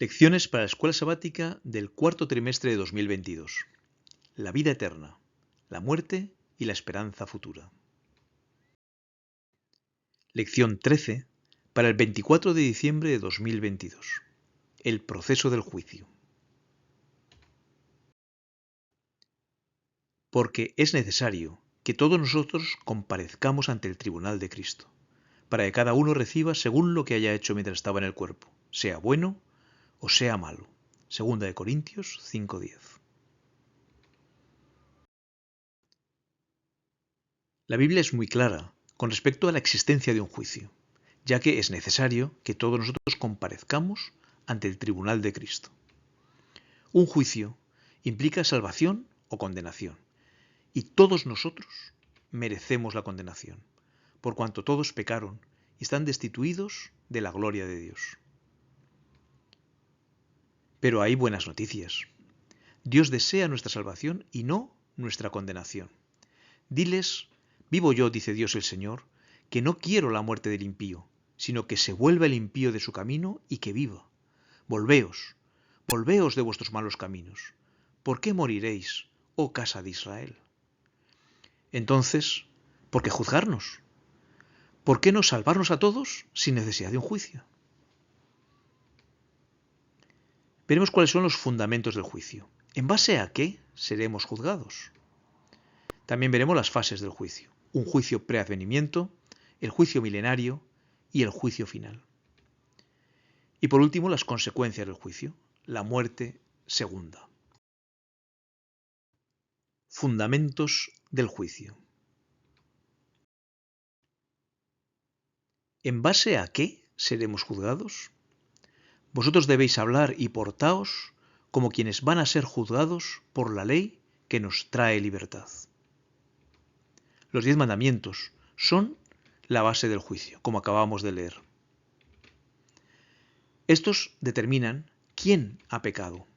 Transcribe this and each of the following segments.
Lecciones para la Escuela Sabática del cuarto trimestre de 2022. La vida eterna, la muerte y la esperanza futura. Lección 13 para el 24 de diciembre de 2022. El proceso del juicio. Porque es necesario que todos nosotros comparezcamos ante el tribunal de Cristo, para que cada uno reciba según lo que haya hecho mientras estaba en el cuerpo, sea bueno o sea malo. Segunda de Corintios 5:10. La Biblia es muy clara con respecto a la existencia de un juicio, ya que es necesario que todos nosotros comparezcamos ante el tribunal de Cristo. Un juicio implica salvación o condenación, y todos nosotros merecemos la condenación, por cuanto todos pecaron y están destituidos de la gloria de Dios. Pero hay buenas noticias. Dios desea nuestra salvación y no nuestra condenación. Diles: vivo yo, dice Dios el Señor, que no quiero la muerte del impío, sino que se vuelva el impío de su camino y que viva. Volveos, volveos de vuestros malos caminos. ¿Por qué moriréis, oh casa de Israel? Entonces, ¿por qué juzgarnos? ¿Por qué no salvarnos a todos sin necesidad de un juicio? Veremos cuáles son los fundamentos del juicio. ¿En base a qué seremos juzgados? También veremos las fases del juicio. Un juicio preadvenimiento, el juicio milenario y el juicio final. Y por último, las consecuencias del juicio, la muerte segunda. Fundamentos del juicio. ¿En base a qué seremos juzgados? Vosotros debéis hablar y portaos como quienes van a ser juzgados por la ley que nos trae libertad. Los 10 mandamientos son la base del juicio, como acabamos de leer. Estos determinan quién ha pecado.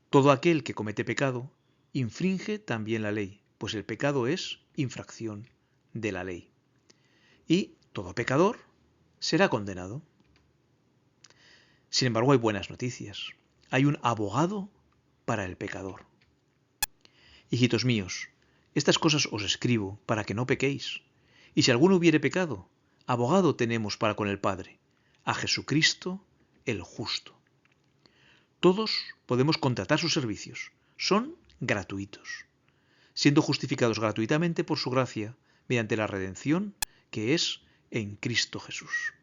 Todo aquel que comete pecado infringe también la ley, pues el pecado es infracción de la ley. Y todo pecador será condenado. Sin embargo, hay buenas noticias. Hay un abogado para el pecador. Hijitos míos, estas cosas os escribo para que no pequéis. Y si alguno hubiere pecado, abogado tenemos para con el Padre, a Jesucristo el justo. Todos podemos contratar sus servicios. Son gratuitos, siendo justificados gratuitamente por su gracia mediante la redención que es en Cristo Jesús.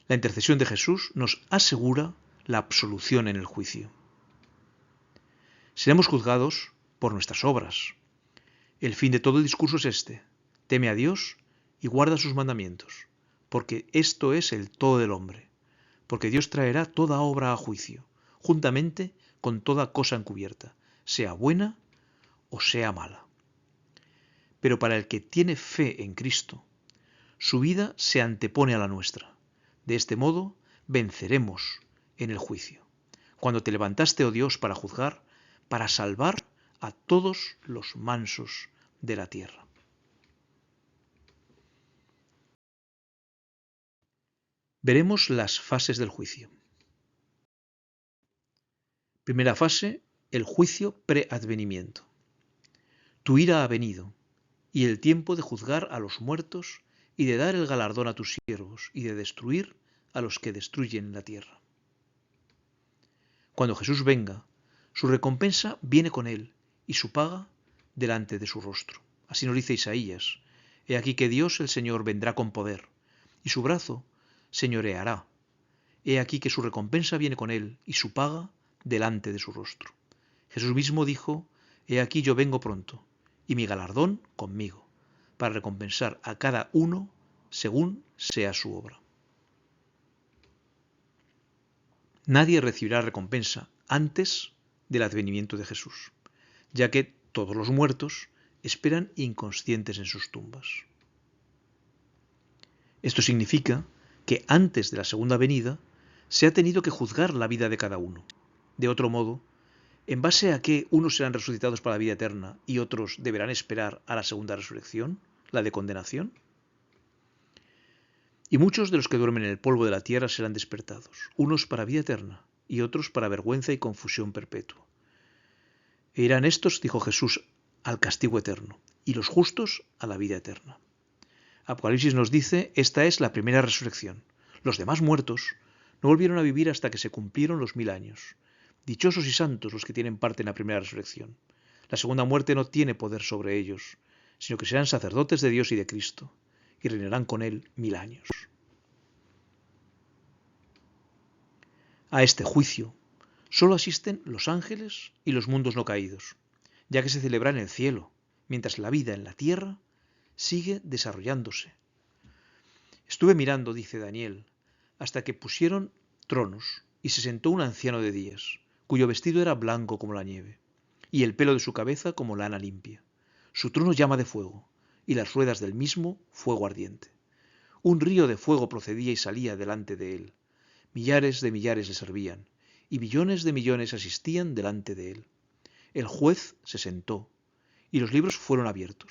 La intercesión de Jesús nos asegura la absolución en el juicio. Seremos juzgados por nuestras obras. El fin de todo el discurso es este: teme a Dios y guarda sus mandamientos, porque esto es el todo del hombre, porque Dios traerá toda obra a juicio, juntamente con toda cosa encubierta, sea buena o sea mala. Pero para el que tiene fe en Cristo, su vida se antepone a la nuestra. De este modo, venceremos en el juicio, cuando te levantaste, oh Dios, para juzgar, para salvar a todos los mansos de la tierra. Veremos las fases del juicio. Primera fase, el juicio preadvenimiento. Tu ira ha venido, y el tiempo de juzgar a los muertos y de dar el galardón a tus siervos y de destruir a los que destruyen la tierra. Cuando Jesús venga, su recompensa viene con él y su paga delante de su rostro. Así nos dice Isaías: he aquí que Dios el Señor vendrá con poder y su brazo señoreará. He aquí que su recompensa viene con él y su paga delante de su rostro. Jesús mismo dijo: he aquí yo vengo pronto y mi galardón conmigo, para recompensar a cada uno según sea su obra. Nadie recibirá recompensa antes del advenimiento de Jesús, ya que todos los muertos esperan inconscientes en sus tumbas. Esto significa que antes de la segunda venida se ha tenido que juzgar la vida de cada uno. De otro modo, ¿en base a qué unos serán resucitados para la vida eterna y otros deberán esperar a la segunda resurrección, la de condenación? Y muchos de los que duermen en el polvo de la tierra serán despertados, unos para vida eterna y otros para vergüenza y confusión perpetua. E irán estos, dijo Jesús, al castigo eterno, y los justos a la vida eterna. Apocalipsis nos dice, esta es la primera resurrección. Los demás muertos no volvieron a vivir hasta que se cumplieron los 1000 años. Dichosos y santos los que tienen parte en la primera resurrección. La segunda muerte no tiene poder sobre ellos, sino que serán sacerdotes de Dios y de Cristo, y reinarán con él 1000 años. A este juicio solo asisten los ángeles y los mundos no caídos, ya que se celebra en el cielo, mientras la vida en la tierra sigue desarrollándose. Estuve mirando, dice Daniel, hasta que pusieron tronos y se sentó un anciano de días, cuyo vestido era blanco como la nieve, y el pelo de su cabeza como lana limpia. Su trono llama de fuego, y las ruedas del mismo fuego ardiente. Un río de fuego procedía y salía delante de él. Millares de millares le servían, y millones de millones asistían delante de él. El juez se sentó, y los libros fueron abiertos.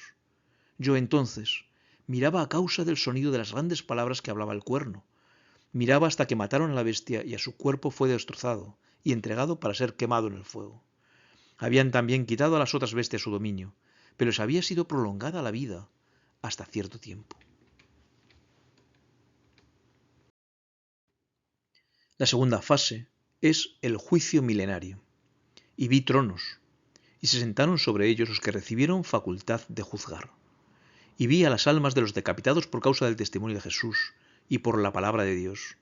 Yo entonces miraba a causa del sonido de las grandes palabras que hablaba el cuerno. Miraba hasta que mataron a la bestia y a su cuerpo fue destrozado y entregado para ser quemado en el fuego. Habían también quitado a las otras bestias su dominio, pero les había sido prolongada la vida hasta cierto tiempo. La segunda fase es el juicio milenario. Y vi tronos, y se sentaron sobre ellos los que recibieron facultad de juzgar. Y vi a las almas de los decapitados por causa del testimonio de Jesús y por la palabra de Dios,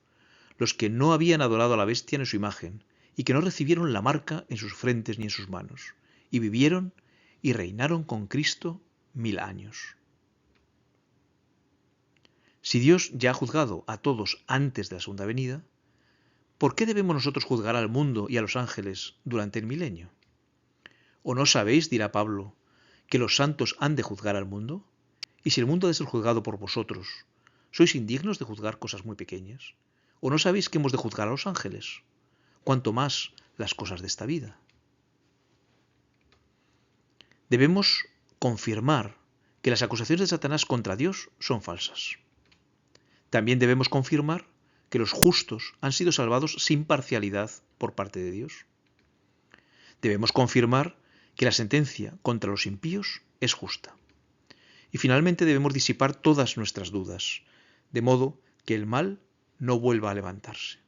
los que no habían adorado a la bestia ni su imagen, y que no recibieron la marca en sus frentes ni en sus manos, y vivieron y reinaron con Cristo 1000 años. Si Dios ya ha juzgado a todos antes de la segunda venida, ¿por qué debemos nosotros juzgar al mundo y a los ángeles durante el milenio? ¿O no sabéis, dirá Pablo, que los santos han de juzgar al mundo? Y si el mundo ha de ser juzgado por vosotros, ¿sois indignos de juzgar cosas muy pequeñas? ¿O no sabéis que hemos de juzgar a los ángeles? Cuanto más las cosas de esta vida. Debemos confirmar que las acusaciones de Satanás contra Dios son falsas. También debemos confirmar que los justos han sido salvados sin parcialidad por parte de Dios. Debemos confirmar que la sentencia contra los impíos es justa. Y finalmente debemos disipar todas nuestras dudas, de modo que el mal no vuelva a levantarse.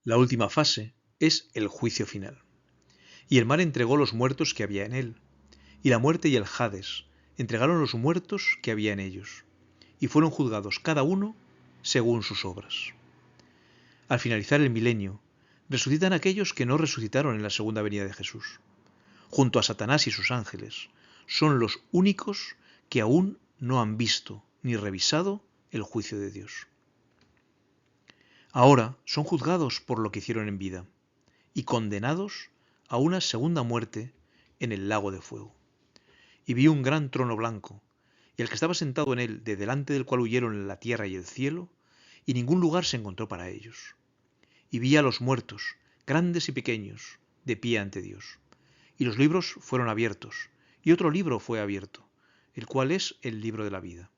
La última fase es el juicio final. Y el mar entregó los muertos que había en él, y la muerte y el Hades entregaron los muertos que había en ellos, y fueron juzgados cada uno según sus obras. Al finalizar el milenio, resucitan aquellos que no resucitaron en la segunda venida de Jesús. Junto a Satanás y sus ángeles, son los únicos que aún no han visto ni revisado el juicio de Dios. Ahora son juzgados por lo que hicieron en vida y condenados a una segunda muerte en el lago de fuego. Y vi un gran trono blanco, y el que estaba sentado en él, de delante del cual huyeron la tierra y el cielo, y ningún lugar se encontró para ellos. Y vi a los muertos, grandes y pequeños, de pie ante Dios. Y los libros fueron abiertos, y otro libro fue abierto, el cual es el libro de la vida.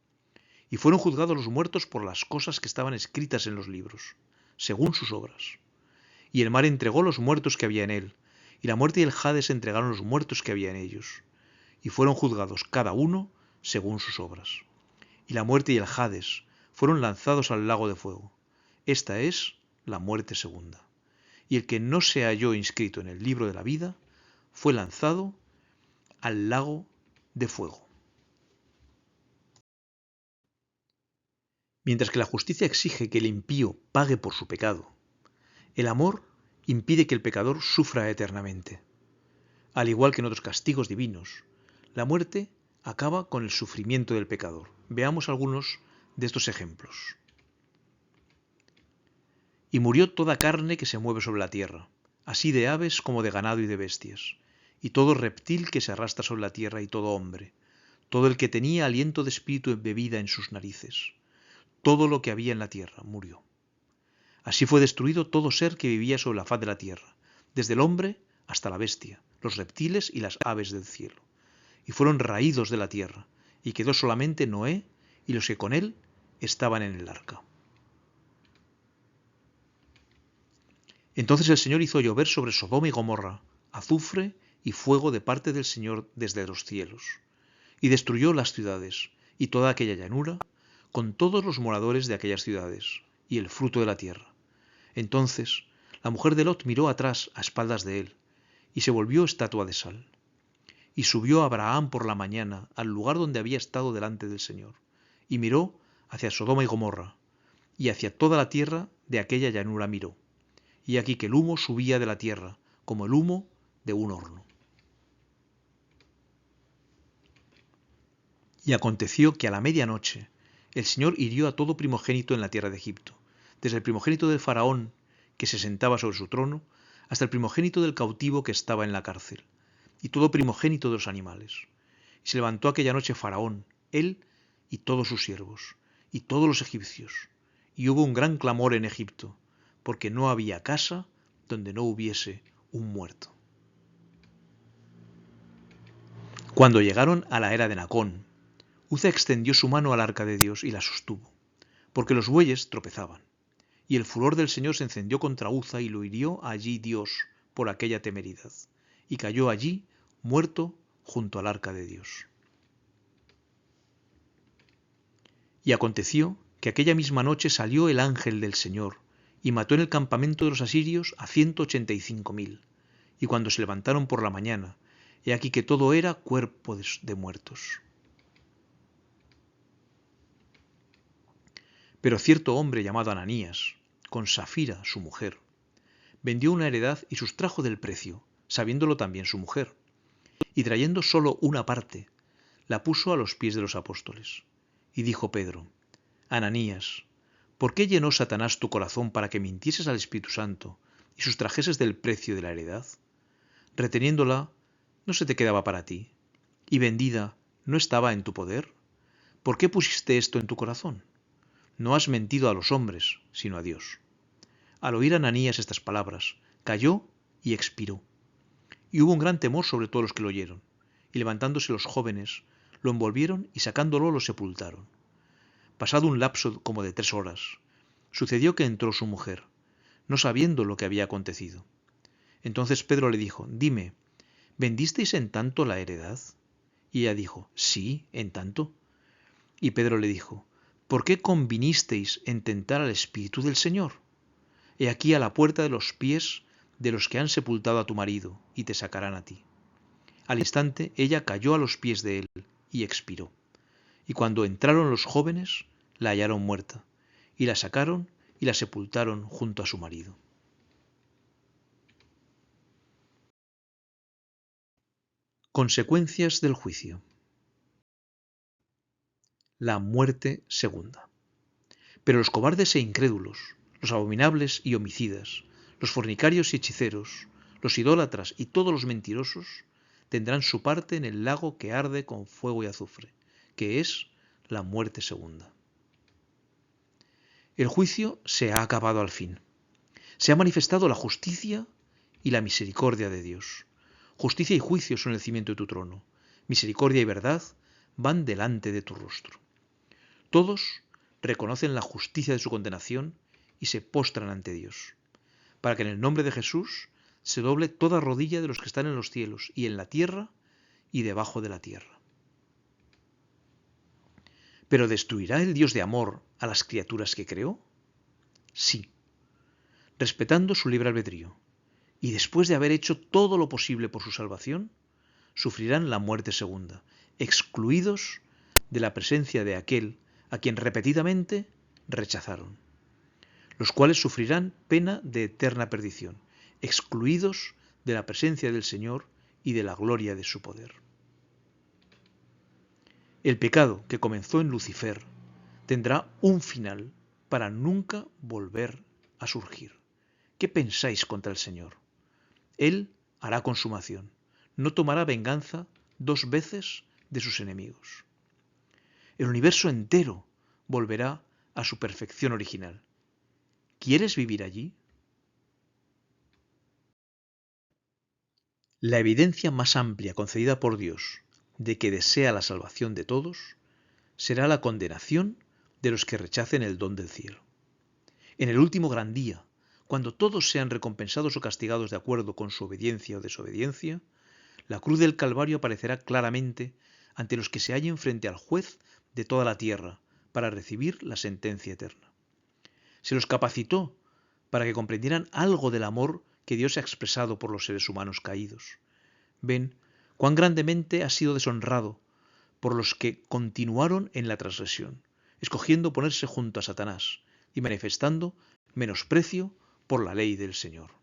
Y fueron juzgados los muertos por las cosas que estaban escritas en los libros, según sus obras. Y el mar entregó los muertos que había en él, y la muerte y el Hades entregaron los muertos que había en ellos, y fueron juzgados cada uno según sus obras. Y la muerte y el Hades fueron lanzados al lago de fuego. Esta es la muerte segunda. Y el que no se halló inscrito en el libro de la vida fue lanzado al lago de fuego. Mientras que la justicia exige que el impío pague por su pecado, el amor impide que el pecador sufra eternamente. Al igual que en otros castigos divinos, la muerte acaba con el sufrimiento del pecador. Veamos algunos de estos ejemplos. Y murió toda carne que se mueve sobre la tierra, así de aves como de ganado y de bestias, y todo reptil que se arrastra sobre la tierra y todo hombre, todo el que tenía aliento de espíritu embebida en sus narices. Todo lo que había en la tierra murió. Así fue destruido todo ser que vivía sobre la faz de la tierra, desde el hombre hasta la bestia, los reptiles y las aves del cielo. Y fueron raídos de la tierra, y quedó solamente Noé y los que con él estaban en el arca. Entonces el Señor hizo llover sobre Sodoma y Gomorra azufre y fuego de parte del Señor desde los cielos, y destruyó las ciudades y toda aquella llanura, con todos los moradores de aquellas ciudades, y el fruto de la tierra. Entonces la mujer de Lot miró atrás a espaldas de él, y se volvió estatua de sal. Y subió Abraham por la mañana al lugar donde había estado delante del Señor, y miró hacia Sodoma y Gomorra, y hacia toda la tierra de aquella llanura miró. Y aquí que el humo subía de la tierra, como el humo de un horno. Y aconteció que a la medianoche el Señor hirió a todo primogénito en la tierra de Egipto, desde el primogénito del faraón que se sentaba sobre su trono, hasta el primogénito del cautivo que estaba en la cárcel, y todo primogénito de los animales. Y se levantó aquella noche Faraón, él y todos sus siervos, y todos los egipcios, y hubo un gran clamor en Egipto, porque no había casa donde no hubiese un muerto. Cuando llegaron a la era de Nacón, Uza extendió su mano al arca de Dios y la sostuvo, porque los bueyes tropezaban. Y el furor del Señor se encendió contra Uza y lo hirió allí Dios por aquella temeridad, y cayó allí muerto junto al arca de Dios. Y aconteció que aquella misma noche salió el ángel del Señor y mató en el campamento de los asirios a 185.000. Y cuando se levantaron por la mañana, he aquí que todo era cuerpo de muertos. Pero cierto hombre llamado Ananías, con Safira su mujer, vendió una heredad y sustrajo del precio, sabiéndolo también su mujer, y trayendo solo una parte, la puso a los pies de los apóstoles. Y dijo Pedro: Ananías, ¿por qué llenó Satanás tu corazón para que mintieses al Espíritu Santo y sustrajeses del precio de la heredad? Reteniéndola, ¿no se te quedaba para ti? Y vendida, ¿no estaba en tu poder? ¿Por qué pusiste esto en tu corazón? No has mentido a los hombres, sino a Dios. Al oír Ananías estas palabras, cayó y expiró. Y hubo un gran temor sobre todos los que lo oyeron. Y levantándose los jóvenes, lo envolvieron y sacándolo lo sepultaron. Pasado un lapso como de 3 horas, sucedió que entró su mujer, no sabiendo lo que había acontecido. Entonces Pedro le dijo: Dime, ¿vendisteis en tanto la heredad? Y ella dijo: Sí, en tanto. Y Pedro le dijo: ¿por qué convinisteis en tentar al Espíritu del Señor? He aquí a la puerta de los pies de los que han sepultado a tu marido, y te sacarán a ti. Al instante ella cayó a los pies de él y expiró. Y cuando entraron los jóvenes, la hallaron muerta, y la sacaron y la sepultaron junto a su marido. Consecuencias del juicio. La muerte segunda. Pero los cobardes e incrédulos, los abominables y homicidas, los fornicarios y hechiceros, los idólatras y todos los mentirosos tendrán su parte en el lago que arde con fuego y azufre, que es la muerte segunda. El juicio se ha acabado al fin. Se ha manifestado la justicia y la misericordia de Dios. Justicia y juicio son el cimiento de tu trono. Misericordia y verdad van delante de tu rostro. Todos reconocen la justicia de su condenación y se postran ante Dios, para que en el nombre de Jesús se doble toda rodilla de los que están en los cielos y en la tierra y debajo de la tierra. ¿Pero destruirá el Dios de amor a las criaturas que creó? Sí, respetando su libre albedrío, y después de haber hecho todo lo posible por su salvación, sufrirán la muerte segunda, excluidos de la presencia de aquel a quien repetidamente rechazaron, los cuales sufrirán pena de eterna perdición, excluidos de la presencia del Señor y de la gloria de su poder. El pecado que comenzó en Lucifer tendrá un final para nunca volver a surgir. ¿Qué pensáis contra el Señor? Él hará consumación, no tomará venganza 2 veces de sus enemigos. El universo entero volverá a su perfección original. ¿Quieres vivir allí? La evidencia más amplia concedida por Dios de que desea la salvación de todos será la condenación de los que rechacen el don del cielo. En el último gran día, cuando todos sean recompensados o castigados de acuerdo con su obediencia o desobediencia, la cruz del Calvario aparecerá claramente ante los que se hallen frente al juez de toda la tierra para recibir la sentencia eterna. Se los capacitó para que comprendieran algo del amor que Dios ha expresado por los seres humanos caídos. Ven cuán grandemente ha sido deshonrado por los que continuaron en la transgresión, escogiendo ponerse junto a Satanás y manifestando menosprecio por la ley del Señor.